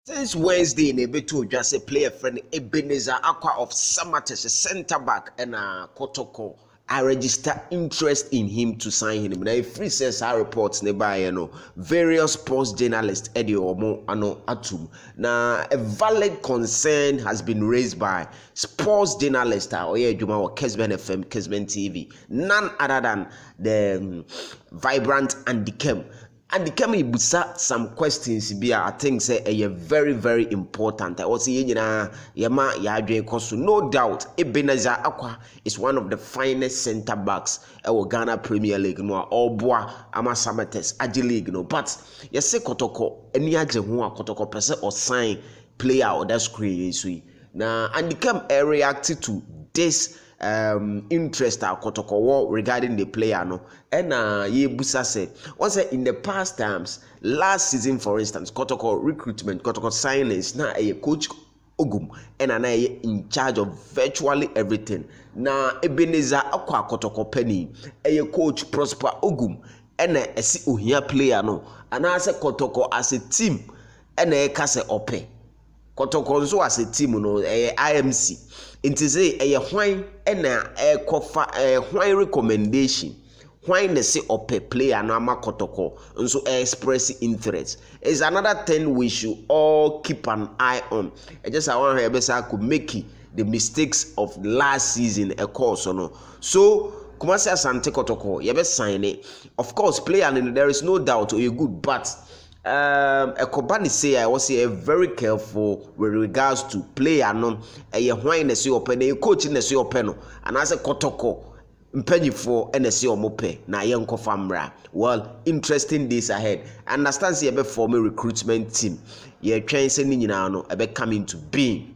Since Wednesday, in a bit to just a player friend Ebenezer Acquah of Samates, a centre back, and Kotoko. I register interest in him to sign him. Now, free says our reports nearby, various sports journalists, Eddie Omo, Atum. Now, a valid concern has been raised by sports journalists, Juma or Kesben FM, Kesben TV, none other than the vibrant Andy Kerm. And the Kerm busa some questions I think say a very, very important. I also yama no doubt Ebenezer Acquah is one of the finest centre backs in Ghana Premier League no Oboa ama Samates Agi League no. But yes say Kotoko any aje ho Kotoko person or sign player or that screen so na and the Kerm reacted to this interest Kotoko regarding the player no and ye busa said once in the past times last season for instance Kotoko recruitment Kotoko signings na a coach Ogum and na in charge of virtually everything na Ebenezer Acquah Kotoko penny a coach Prosper Ogum and a si ohia player no and as a Kotoko as a team and a kase ope Kotoko nso as a team no IMC inti say hwan na kofa hwan recommendation hwan na say ope player no ama Kotoko nso express interest is another thing we should all keep an eye on. Just I want to could make the mistakes of last season a course no so Kumasi Asante Kotoko you be sign it of course player and there is no doubt you good but a company say I was very careful with regards to player no a wine na open a coach na open and as a Kotoko mpenyi for NSC omope na yenko famra. Well, interesting days ahead. Understand say be form a recruitment team. Ye twen say ni nyina no e be coming to being.